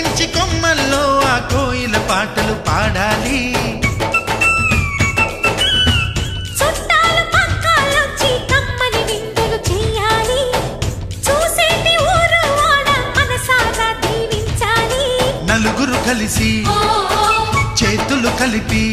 ఎక్కించి కొమ్మల్లో ఆ కోయిల పాటలు పాడాలి. నలుగురు కలిసి చేతులు కలిపి